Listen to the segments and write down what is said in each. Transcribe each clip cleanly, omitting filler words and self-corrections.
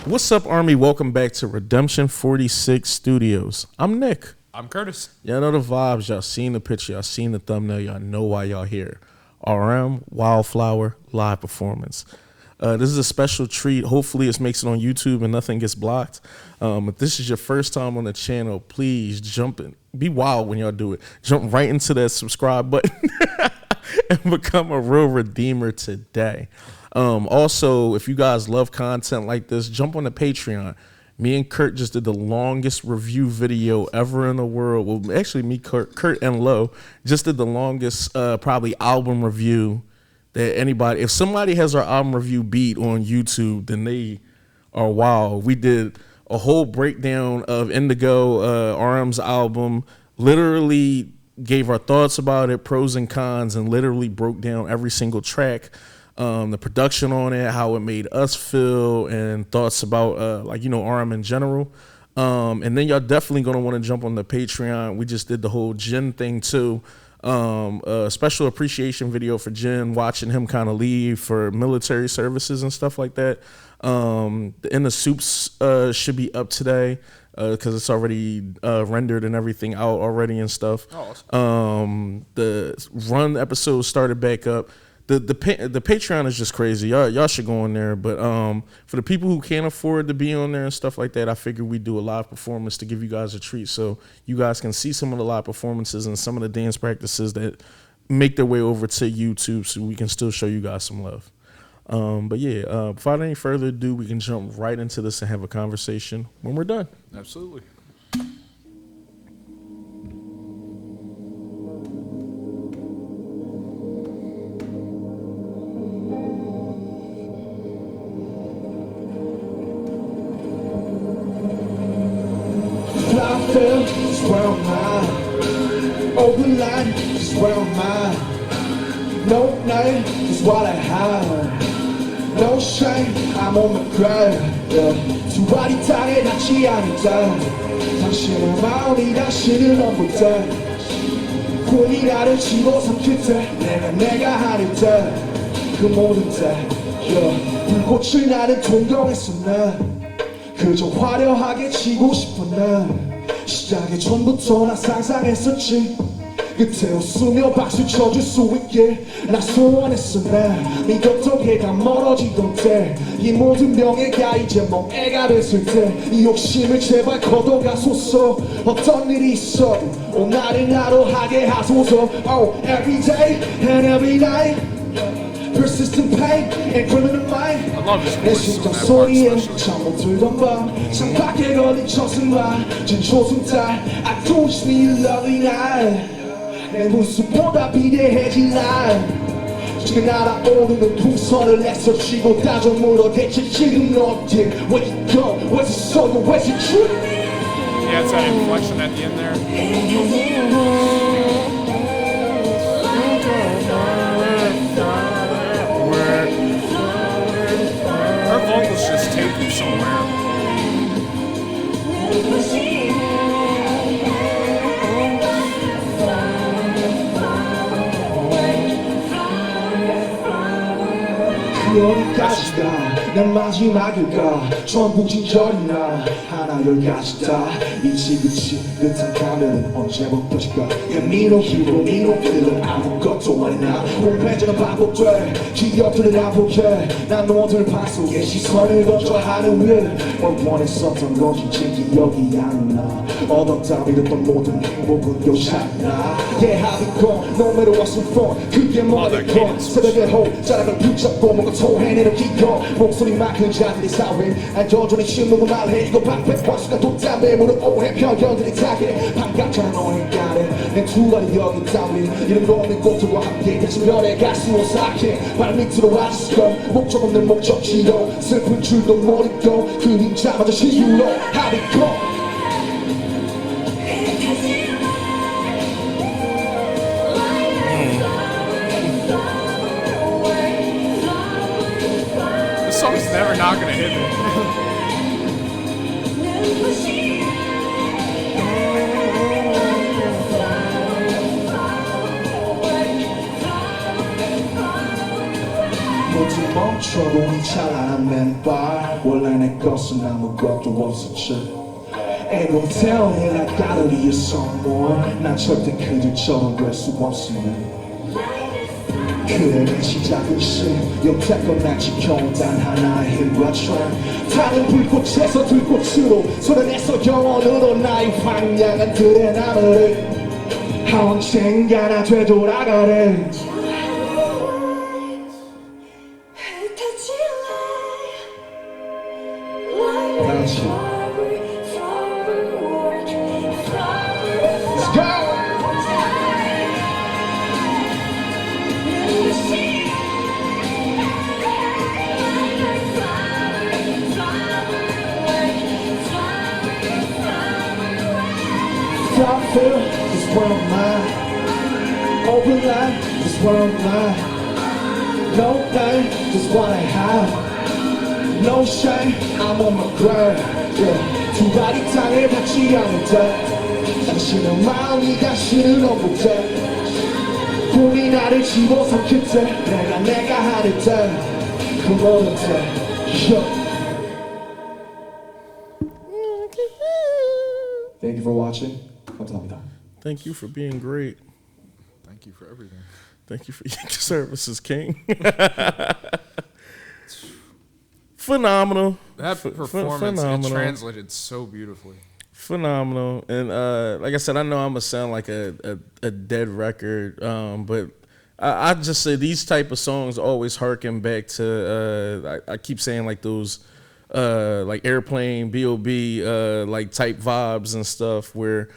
What's up, Army? Welcome back to Redemption 46 Studios. I'm Nick. I'm Curtis. Y'all know the vibes. Y'all seen the picture. Y'all seen the thumbnail. Y'all know why y'all here. RM, Wildflower, live performance. This is a special treat. Hopefully it makes it on YouTube and nothing gets blocked. If this is your first time on the channel, please jump in. Be wild when y'all do it. Jump right into that subscribe button and become a real redeemer today. Also, if you guys love content like this, jump on the Patreon. Me and Kurt just did the longest review video ever in the world. Well, actually, me, Kurt and Lo just did the longest probably album review that anybody. If somebody has our album review beat on YouTube, then they are wild. We did a whole breakdown of Indigo, RM's album, literally gave our thoughts about it, pros and cons, and literally broke down every single track. The production on it, how it made us feel, and thoughts about RM in general. And then y'all definitely gonna want to jump on the Patreon. We just did the whole Jen thing too. A special appreciation video for Jen, watching him kind of leave for military services and stuff like that. In the soups should be up today because it's already rendered and everything out already and stuff. Oh, awesome. The run episode started back up. The Patreon is just crazy. Y'all should go on there. But for the people who can't afford to be on there and stuff like that, I figured we'd do a live performance to give you guys a treat, so you guys can see some of the live performances and some of the dance practices that make their way over to YouTube, so we can still show you guys some love. But yeah, without any further ado, we can jump right into this and have a conversation when we're done. Absolutely. Is where I'm at. Open line is where I'm at. No night is what I have. No shame, I'm on the grind. 두 발이 땅에 닿지 않을다. 당신의 마음이 당신을 넘볼다. 혼이 나를 집어삼킬 때 내가 하는 때그 모든 때 불꽃을 나는 동경했어 난 그저 화려하게 지고 싶어 난 시작의 전부터 난 상상했었지 끝에 웃으며 박수 쳐줄 수 있게 나 소원했어 난 믿었던 게 다 멀어지던 때 이 모든 명예가 이제 멍해가 됐을 때 이 욕심을 제발 걷어가소서 어떤 일이 있어도 오늘을 나로 하게 하소서 Oh, every day and every night Persistent pain and criminal mind I love his 내 voice 심장 on that part 소리에 especially. 잠 못 들던 밤 창밖에 걸린 저승만 진 초승달 I don't wish me a lovely night 내 모습보다 비대해진 날 지금 날아오르는 풍선을 애써 쥐고 따져 물어 대체 지금 너 어디 Where you go? Where's the soul? Where's the truth? Yeah, it's that inflection at the end there. Her vocals just take you somewhere. 어디까지가 난 마지막일까 전부 진절이나 하나 열가지다 이지그치 끝한 가면은 언제 벗겨질까 미노 히로 미노 필은 아무것도 아니나 홈페이지는 반복돼 기억들은 아프게 난 너들 방 속에 시선을 던져 하늘 위에 뭘 원했었던 건지 제 기억이 안 나 얻었다 믿었던 모든 행복은 요잖아 Yeah, have it gone No matter what's in front 그게 뭐든 건 새벽에 호자락을 붙잡고 뭔가 토해내는 기억 목소리만큼 자들이 사회 안겨주는 신문을 말해 이거 방패 벌수가 돋담에 무릎 오해 편견들이 타게 반갑잖아 너의 간에 내 두 발이 여기 따위 이름 없는 꽃들과 함께 다시 별에 가슴을 쌓게 발밑으로 앉았어 목적 없는 목적지로 슬픈 줄도 모르고 그림자마저 시유로 Have it gone This song's never not gonna hit me. 모두 멈춰 서로는 찬란한 맨발 원래 내 것은 아무것도 없었지 Ain't gon' tell me like gotta be someone 난 절대 그들처럼 될 수 없으면 그래 내 시작은 시 여태껏 날 지켜온 단 하나의 힘과 트렌드 다른 불꽃에서 들꽃으로 손을 영원으로 나의 황량한 들의 나무를 언젠가 나 되돌아가래 그렇지 Let's go! Stop feel this world mine Open line, this world mine No pain, just what I have No shame, I'm on my grind yeah. 두 발이 땅을 닿지 않을 때 당신은 마음이 다시는 없을 꿈이 나를 집어삼킬 때 내가 하는 때그 모든 때 Thank you for watching. 감사합니다. Thank you for being great. Thank you for everything. Thank you for your services, King. Phenomenal. That performance it translated so beautifully. Phenomenal. And like I said, I know I'm gonna sound like a dead record, but I just say these type of songs always harken back to I keep saying like those like Airplane, B.O.B. Like type vibes and stuff where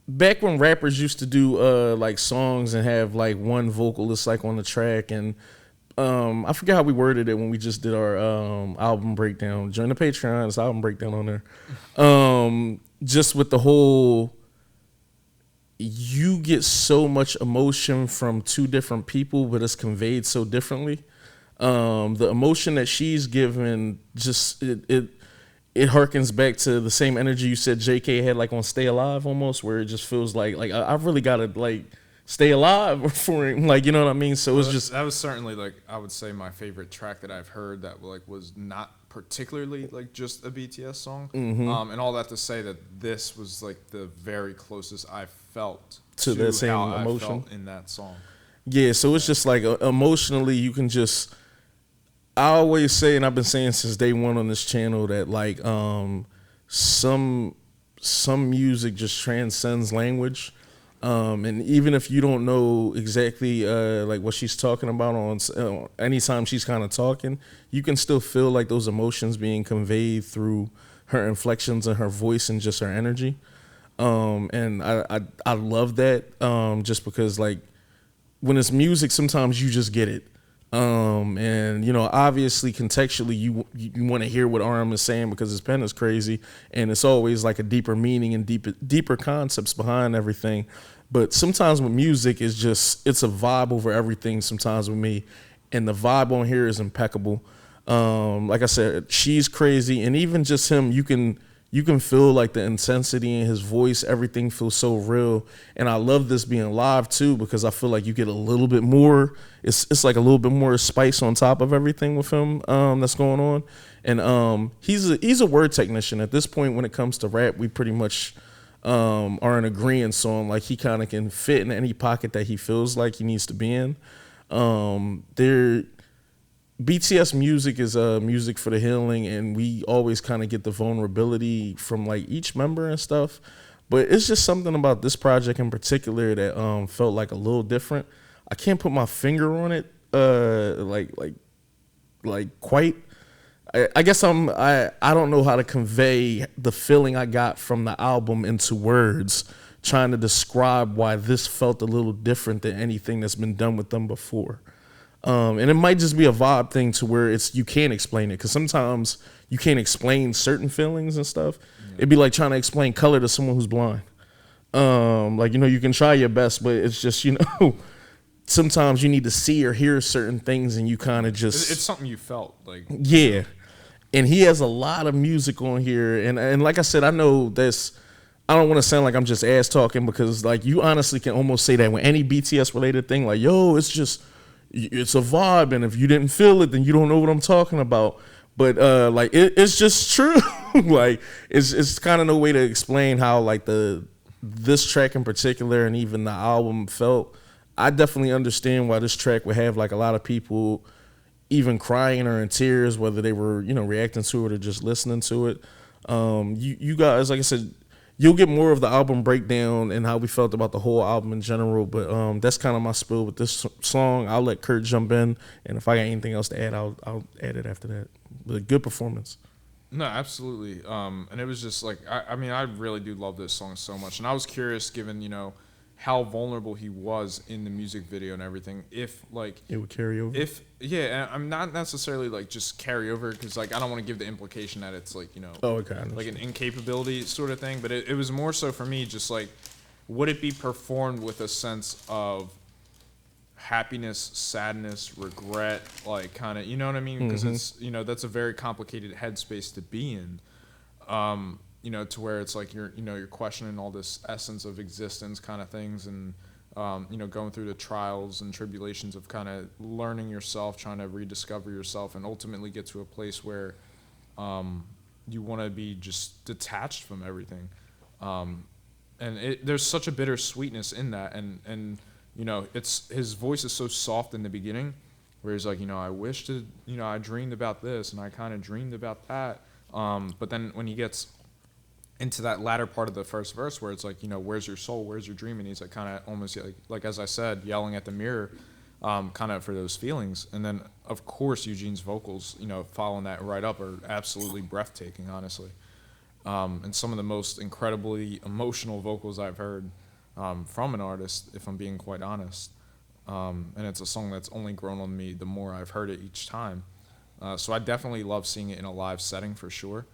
back when rappers used to do like songs and have like one vocalist like on the track, and I forget how we worded it when we just did our album breakdown. Join the Patreon, it's album breakdown on there. Just with the whole, you get so much emotion from two different people, but it's conveyed so differently. The emotion that she's given, just it harkens back to the same energy you said JK had like on Stay Alive almost, where it just feels like I really gotta like stay alive for him, like, you know what I mean? So it's just, that was certainly like, I would say my favorite track that I've heard that like was not particularly like just a BTS song. And all that to say that this was like the very closest I felt to that same how emotion I felt in that song. Yeah, so it's just like emotionally you can just, I always say, and I've been saying since day one on this channel, that like some music just transcends language. And even if you don't know exactly like what she's talking about on anytime she's kind of talking, you can still feel like those emotions being conveyed through her inflections and her voice and just her energy. And I love that just because like when it's music, sometimes you just get it. And you know, obviously contextually you want to hear what RM is saying because his pen is crazy and it's always like a deeper meaning and deeper concepts behind everything. But sometimes with music it's just, it's a vibe over everything sometimes with me, and the vibe on here is impeccable. Like I said, she's crazy, and even just him, you can feel like the intensity in his voice, everything feels so real. And I love this being live too, because I feel like you get a little bit more, it's like a little bit more spice on top of everything with him that's going on. And he's a word technician. At this point when it comes to rap, we pretty much are in agreement on like he kind of can fit in any pocket that he feels like he needs to be in. BTS music is music for the healing, and we always kind of get the vulnerability from like each member and stuff. But it's just something about this project in particular that felt like a little different. I can't put my finger on it, like quite. I guess I don't know how to convey the feeling I got from the album into words, trying to describe why this felt a little different than anything that's been done with them before. And it might just be a vibe thing to where it's, you can't explain it, because sometimes you can't explain certain feelings and stuff. Yeah. It'd be like trying to explain color to someone who's blind. Like, you know, you can try your best, but it's just, you know, sometimes you need to see or hear certain things and you kind of just... It's something you felt like... Yeah. And he has a lot of music on here. And like I said, I know this... I don't want to sound like I'm just ass talking, because like you honestly can almost say that with any BTS related thing. Like, yo, it's just... it's a vibe, and if you didn't feel it, then you don't know what I'm talking about. But like it's just true. Like it's kind of no way to explain how like this track in particular and even the album felt. I definitely understand why this track would have like a lot of people even crying or in tears, whether they were, reacting to it or just listening to it. You guys, like I said, you'll get more of the album breakdown and how we felt about the whole album in general. But that's kind of my spill with this song. I'll let Kurt jump in, and if I got anything else to add, I'll add it after that. But a good performance. No, absolutely. And it was just like, I mean, I really do love this song so much. And I was curious, given, how vulnerable he was in the music video and everything, if like it would carry over. Yeah, I'm not necessarily like just carry over, because like I don't want to give the implication that it's like like an incapability sort of thing, but it was more so for me just like, would it be performed with a sense of happiness, sadness, regret, like kind of, you know what I mean? Because it's that's a very complicated headspace to be in. To where it's like you're questioning all this essence of existence kind of things, and going through the trials and tribulations of kind of learning yourself, trying to rediscover yourself, and ultimately get to a place where you want to be just detached from everything. And there's such a bittersweetness in that, and it's his voice is so soft in the beginning, where he's like, I wish to, I dreamed about this, and I kind of dreamed about that. But then when he gets into that latter part of the first verse, where it's like, where's your soul, where's your dream, and he's like kind of almost like as I said, yelling at the mirror, kind of for those feelings. And then of course Eugene's vocals, following that right up, are absolutely breathtaking, honestly. And some of the most incredibly emotional vocals I've heard from an artist, if I'm being quite honest. And it's a song that's only grown on me the more I've heard it each time. So I definitely love seeing it in a live setting for sure.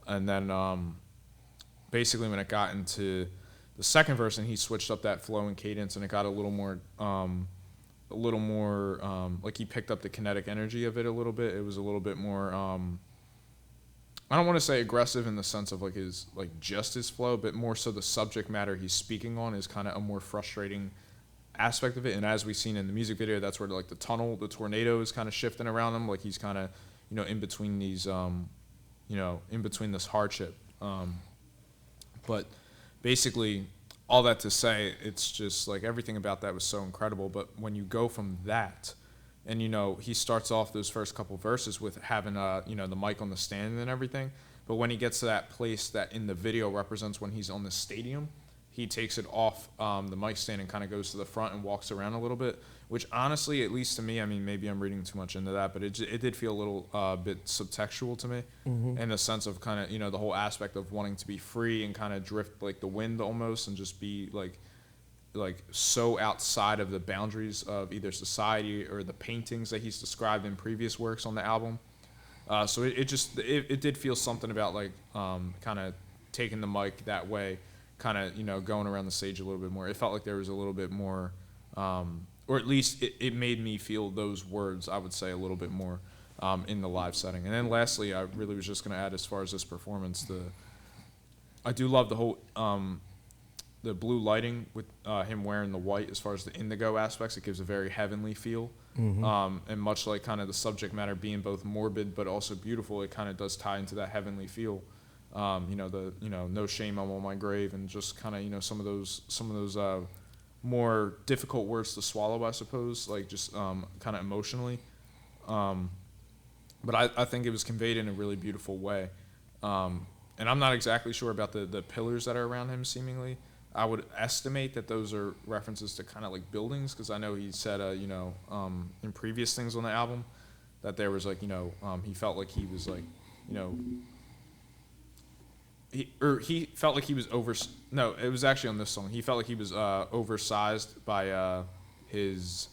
And then basically when it got into the second verse and he switched up that flow and cadence, and it got a little more like he picked up the kinetic energy of it a little bit. It was a little bit more I don't want to say aggressive in the sense of like his just his flow, but more so the subject matter he's speaking on is kind of a more frustrating aspect of it. And as we've seen in the music video, that's where like the tornado is kind of shifting around him, like he's kind of in between these in between this hardship. But basically, all that to say, it's just like everything about that was so incredible. But when you go from that, and he starts off those first couple verses with having the mic on the stand and everything. But when he gets to that place that in the video represents when he's on the stadium, he takes it off the mic stand and kind of goes to the front and walks around a little bit. Which honestly, at least to me, I mean, maybe I'm reading too much into that, but it did feel a little bit subtextual to me, in the sense of kind of the whole aspect of wanting to be free and kind of drift like the wind almost, and just be like so outside of the boundaries of either society or the paintings that he's described in previous works on the album. So it did feel something about like kind of taking the mic that way, kind of going around the stage a little bit more. It felt like there was a little bit more. Or at least it made me feel those words, I would say, a little bit more in the live setting. And then lastly, I really was just going to add, as far as this performance, I do love the whole the blue lighting with him wearing the white. As far as the indigo aspects, it gives a very heavenly feel. And much like kind of the subject matter being both morbid but also beautiful, it kind of does tie into that heavenly feel. No shame, I'm on my grave, and just kind of some of those more difficult words to swallow, I suppose, like just kind of emotionally. But I think it was conveyed in a really beautiful way. And I'm not exactly sure about the pillars that are around him, seemingly. I would estimate that those are references to kind of like buildings, because I know he said, in previous things on the album, that there was like, he felt like he was like, he felt like he was no, it was actually on this song. He felt like he was oversized by his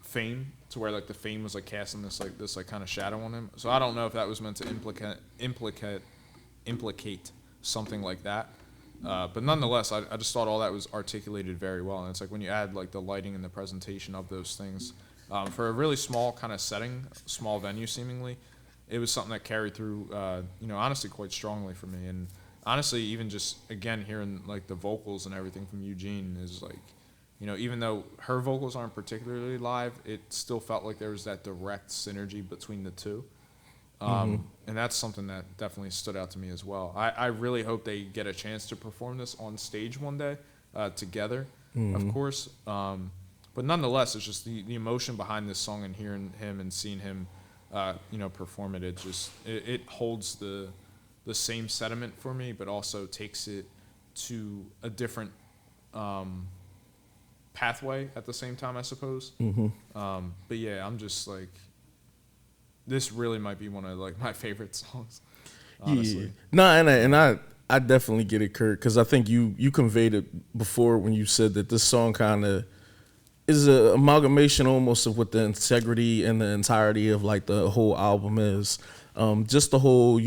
fame, to where like the fame was like casting this kind of shadow on him. So I don't know if that was meant to implicate something like that. But nonetheless, I just thought all that was articulated very well. And it's like when you add like the lighting and the presentation of those things, for a really small kind of setting, small venue seemingly, it was something that carried through, honestly quite strongly for me. And honestly, even just, again, hearing like the vocals and everything from Eugene is like, even though her vocals aren't particularly live, it still felt like there was that direct synergy between the two. And that's something that definitely stood out to me as well. I really hope they get a chance to perform this on stage one day together, of course. But nonetheless, it's just the emotion behind this song and hearing him and seeing him, perform it. It holds the same sentiment for me, but also takes it to a different pathway at the same time, I suppose. But yeah, I'm just like, this really might be one of like my favorite songs, honestly. Yeah. No, and I definitely get it, Kurt, because I think you conveyed it before when you said that this song kind of is an amalgamation almost of what the integrity and the entirety of like the whole album is. Just the whole,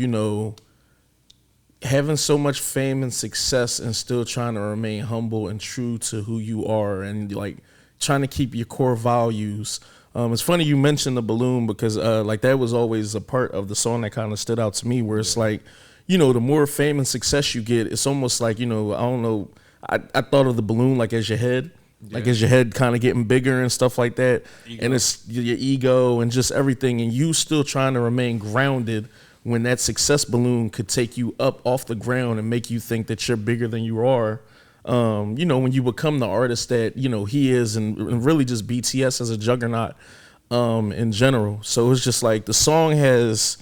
having so much fame and success and still trying to remain humble and true to who you are and like trying to keep your core values. It's funny you mentioned the balloon because like that was always a part of the song that kind of stood out to me where it's like, the more fame and success you get, it's almost like, I don't know, I thought of the balloon like as your head. Like as your head kind of getting bigger and stuff like that. Ego. And it's your ego and just everything. And you still trying to remain grounded when that success balloon could take you up off the ground and make you think that you're bigger than you are. When you become the artist that, he is and really just BTS as a juggernaut in general. So it's just like the song does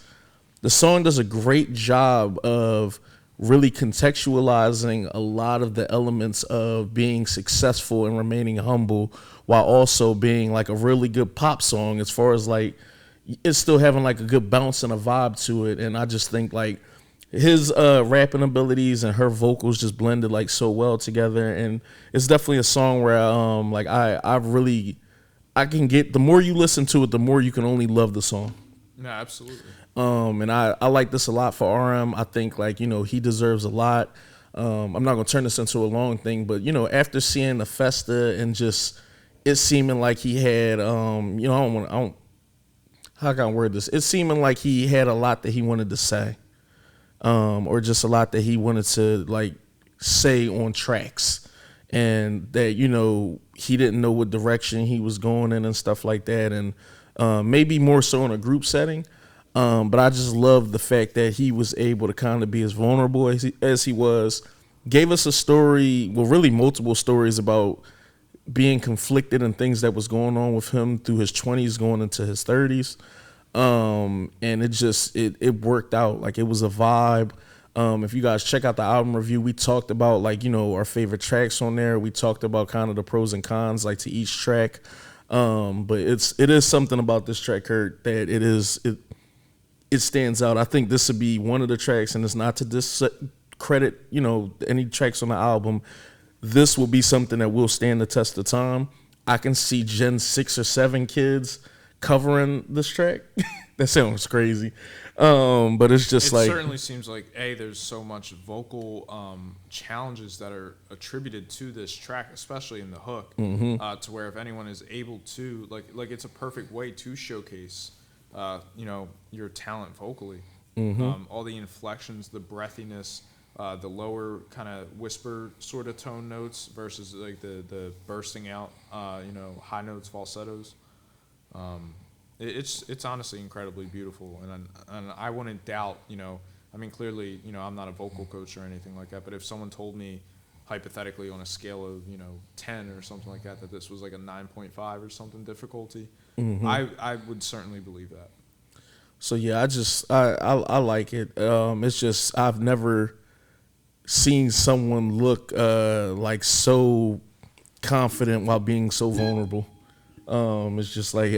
a great job of really contextualizing a lot of the elements of being successful and remaining humble while also being like a really good pop song as far as like it's still having like a good bounce and a vibe to it. And I just think like his rapping abilities and her vocals just blended like so well together. And it's definitely a song where I can get, the more you listen to it, the more you can only love the song. No, absolutely. And I like this a lot for RM. I think like, he deserves a lot. I'm not going to turn this into a long thing, but, after seeing the Festa and just it seeming like he had, how can I word this? It's seeming like he had a lot that he wanted to say, or just a lot that he wanted to like say on tracks and that, he didn't know what direction he was going in and stuff like that. And maybe more so in a group setting. But I just love the fact that he was able to kind of be as vulnerable as he was, gave us a story, well, really multiple stories about being conflicted and things that was going on with him through his 20s going into his 30s. And it worked out. Like it was a vibe. If you guys check out the album review, we talked about like, our favorite tracks on there. We talked about kind of the pros and cons like to each track. But it is something about this track, Kurt, that it stands out. I think this would be one of the tracks, and it's not to discredit, any tracks on the album. This will be something that will stand the test of time. I can see Gen 6 or 7 kids covering this track. That sounds crazy. But it's just it like... It certainly seems like, there's so much vocal challenges that are attributed to this track, especially in the hook, to where if anyone is able to, like it's a perfect way to showcase, your talent vocally. All the inflections, the breathiness, the lower kind of whisper sort of tone notes versus like the bursting out, high notes, falsettos. It's honestly incredibly beautiful, and I wouldn't doubt, clearly, I'm not a vocal coach or anything like that, but if someone told me hypothetically on a scale of, 10 or something like that this was like a 9.5 or something difficulty, I would certainly believe that. So yeah, I like it. It's just I've never seen someone look like so confident while being so vulnerable. It's just like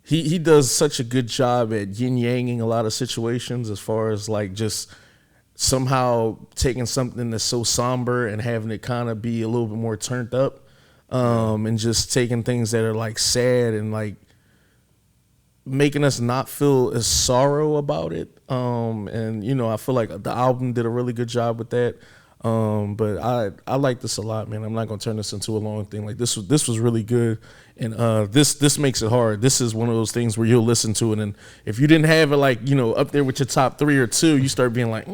he does such a good job at yin-yanging a lot of situations as far as like just somehow taking something that's so somber and having it kind of be a little bit more turned up, and just taking things that are like sad and like making us not feel as sorrow about it. And I feel like the album did a really good job with that. But I like this a lot, man. I'm not gonna turn this into a long thing. Like this was really good, and this makes it hard. This is one of those things where you'll listen to it, and if you didn't have it like up there with your top 3 or 2, you start being like,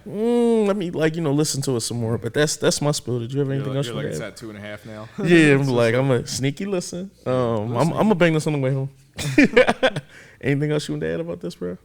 let me listen to it some more. But that's my spill. Did you have anything else? You're like, it's at 2.5 now. Yeah, I'm a sneaky listen. I'm gonna bang this on the way home. Anything else you want to add about this, bro?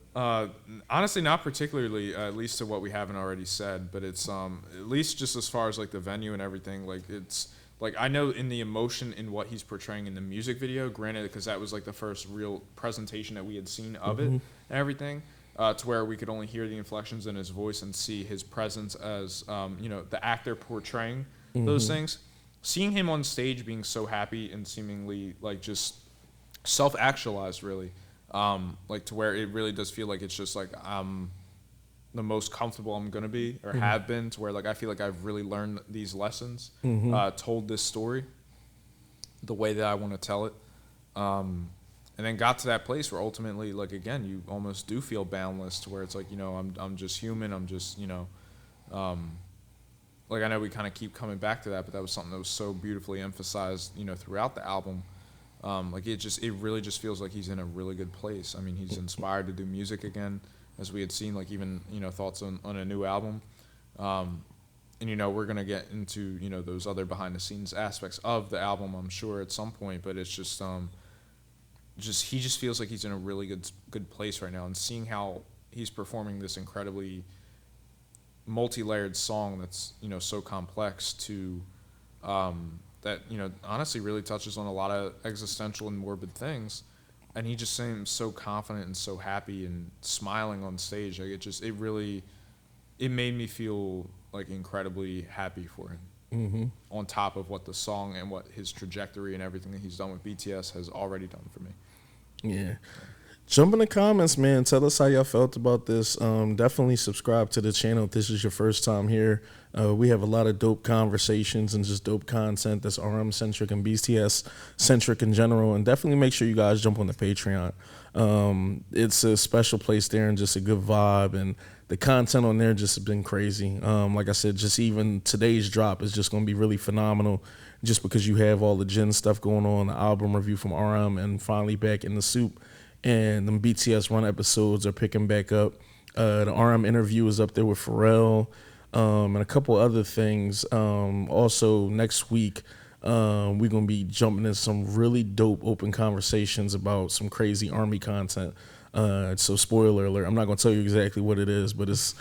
Honestly, not particularly, at least to what we haven't already said, but it's at least just as far as like the venue and everything, like it's like I know in the emotion in what he's portraying in the music video, granted, because that was like the first real presentation that we had seen of it and everything, to where we could only hear the inflections in his voice and see his presence as the actor portraying those things. Seeing him on stage being so happy and seemingly like just self-actualized, really. Like to where it really does feel like it's just like I'm the most comfortable I'm gonna be or have been, to where like I feel like I've really learned these lessons, told this story the way that I want to tell it, and then got to that place where ultimately, like again, you almost do feel boundless, to where it's like I'm just human, I'm just like I know we kind of keep coming back to that, but that was something that was so beautifully emphasized throughout the album. Like it really just feels like he's in a really good place. I mean, he's inspired to do music again, as we had seen, like even thoughts on a new album, and we're gonna get into those other behind the scenes aspects of the album, I'm sure at some point. But it's just he just feels like he's in a really good place right now, and seeing how he's performing this incredibly multi-layered song that's so complex to. That honestly really touches on a lot of existential and morbid things, and he just seems so confident and so happy and smiling on stage. Like it made me feel like incredibly happy for him. On top of what the song and what his trajectory and everything that he's done with BTS has already done for me. Yeah. Jump in the comments, man. Tell us how y'all felt about this. Definitely subscribe to the channel if this is your first time here. We have a lot of dope conversations and just dope content that's RM-centric and BTS-centric in general. And definitely make sure you guys jump on the Patreon. It's a special place there and just a good vibe. And the content on there just has been crazy. Like I said, just even today's drop is just going to be really phenomenal, just because you have all the Gen stuff going on, the album review from RM, and finally back in the soup. And the BTS Run episodes are picking back up. The RM interview is up there with Pharrell, and a couple other things. Also, next week, we're going to be jumping into some really dope open conversations about some crazy Army content. So spoiler alert, I'm not going to tell you exactly what it is, but it's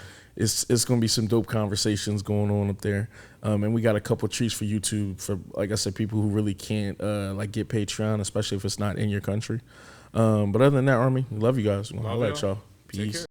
going to be some dope conversations going on up there. And we got a couple treats for YouTube for, like I said, people who really can't get Patreon, especially if it's not in your country. But other than that, Army, love you guys. I'll let y'all. Peace.